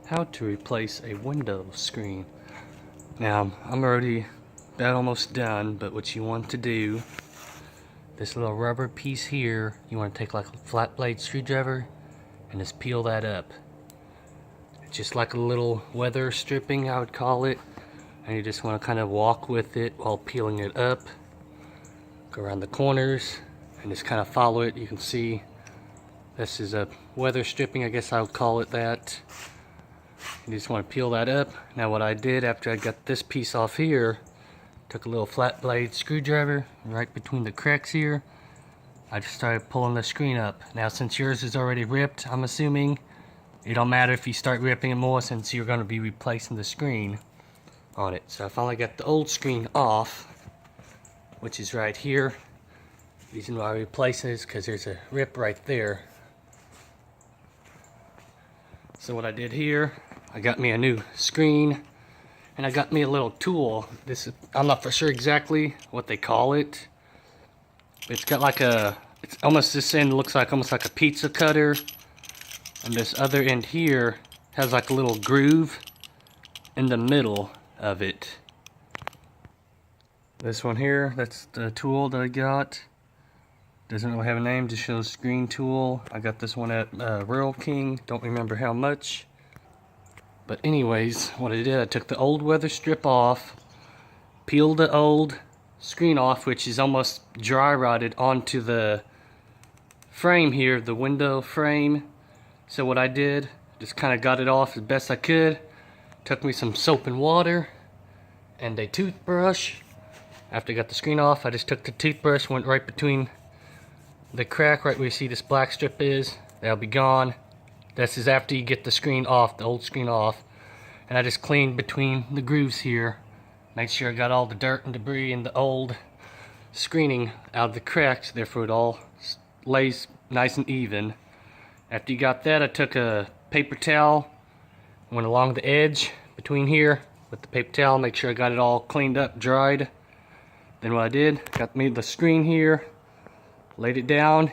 How to replace a window screen. Now, I'm already about almost done, but what you want to do, this little rubber piece here, you want to take like a flat blade screwdriver and just peel that up. It's just like a little weather stripping, I would call it, and you just want to kind of walk with it while peeling it up. Go around the corners and just kind of follow it. You can see this is a weather stripping, I guess I would call it that. You just want to peel that up. Now what I did after I got this piece off here, took a little flat blade screwdriver right between the cracks here. I just started pulling the screen up. Now since yours is already ripped, I'm assuming it don't matter if you start ripping it more since you're going to be replacing the screen on it. So I finally got the old screen off, which is right here. The reason why I replace it is because there's a rip right there. So what I did here, I got me a new screen and I got me a little tool. This is, I'm not for sure exactly what they call it. It's got like a, it's almost, this end looks like almost like a pizza cutter, and this other end here has like a little groove in the middle of it. This one here, that's the tool that I got. Doesn't really have a name, just shows screen tool. I got this one at Rural King, don't remember how much. But anyways, what I did, I took the old weather strip off, peeled the old screen off, which is almost dry rotted onto the frame here, the window frame. So what I did, just kind of got it off as best I could. Took me some soap and water and a toothbrush. After I got the screen off, I just took the toothbrush, went right between the crack right where you see this black strip is. That'll be gone. This is after you get the screen off, the old screen off. And I just cleaned between the grooves here. Make sure I got all the dirt and debris and the old screening out of the cracks, therefore it all lays nice and even. After you got that, I took a paper towel, went along the edge between here with the paper towel, make sure I got it all cleaned up, dried. Then what I did, got me the screen here, laid it down,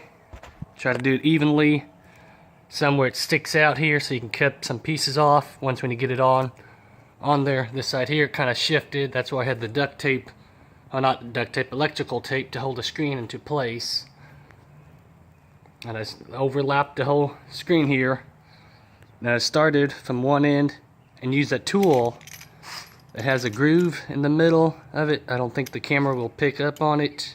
try to do it evenly, somewhere it sticks out here so you can cut some pieces off once when you get it on there. This side here kind of shifted, that's why I had the duct tape, not duct tape, electrical tape to hold the screen into place. And I overlapped the whole screen here. Now I started from one end and used a tool that has a groove in the middle of it. I don't think the camera will pick up on it.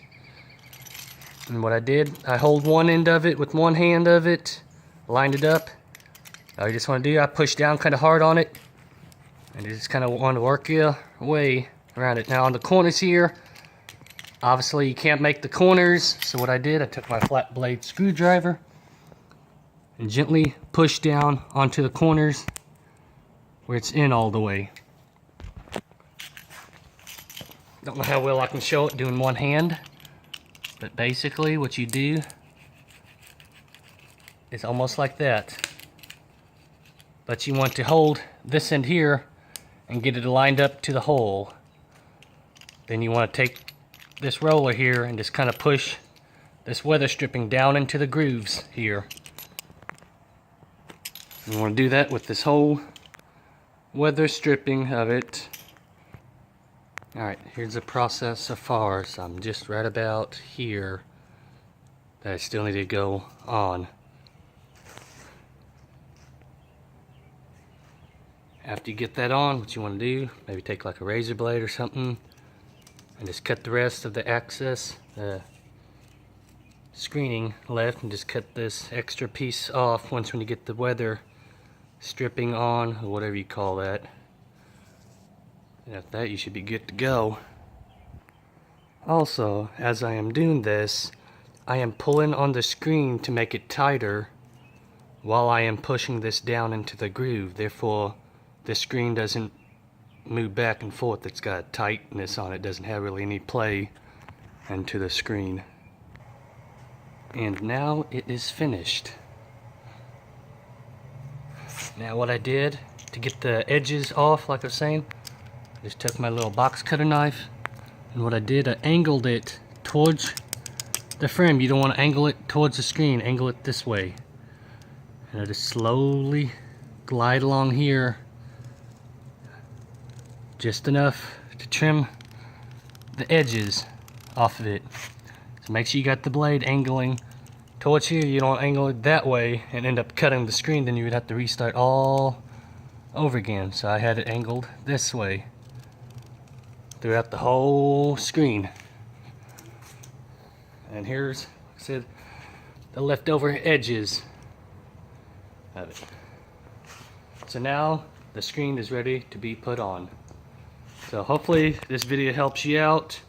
And what I did, I hold one end of it with one hand of it, lined it up. All you just want to do, I push down kind of hard on it, and you just kind of want to work your way around it. Now on the corners here, obviously you can't make the corners, so what I did, I took my flat blade screwdriver and gently pushed down onto the corners where it's in all the way. Don't know how well I can show it doing one hand, but basically what you do is almost like that. But you want to hold this end here and get it lined up to the hole. Then you want to take this roller here and just kind of push this weather stripping down into the grooves here. You want to do that with this whole weather stripping of it. Alright, here's the process so far. So I'm just right about here that I still need to go on. After you get that on, what you want to do, maybe take like a razor blade or something and just cut the rest of the excess screening left, and just cut this extra piece off once when you get the weather stripping on, or whatever you call that. And after that, you should be good to go. Also, as I am doing this, I am pulling on the screen to make it tighter while I am pushing this down into the groove. Therefore, the screen doesn't move back and forth. It's got tightness on it, doesn't have really any play into the screen. And now it is finished. Now what I did to get the edges off, like I was saying, just took my little box cutter knife, and what I did, I angled it towards the frame. You don't want to angle it towards the screen, angle it this way. And I just slowly glide along here just enough to trim the edges off of it. So make sure you got the blade angling towards here. You don't angle it that way and end up cutting the screen, then you would have to restart all over again. So I had it angled this way throughout the whole screen. And here's, like I said, the leftover edges of it. So now the screen is ready to be put on. So hopefully this video helps you out,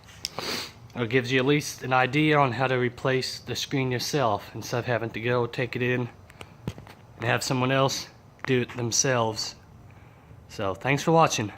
or gives you at least an idea on how to replace the screen yourself instead of having to go take it in and have someone else do it themselves. So thanks for watching.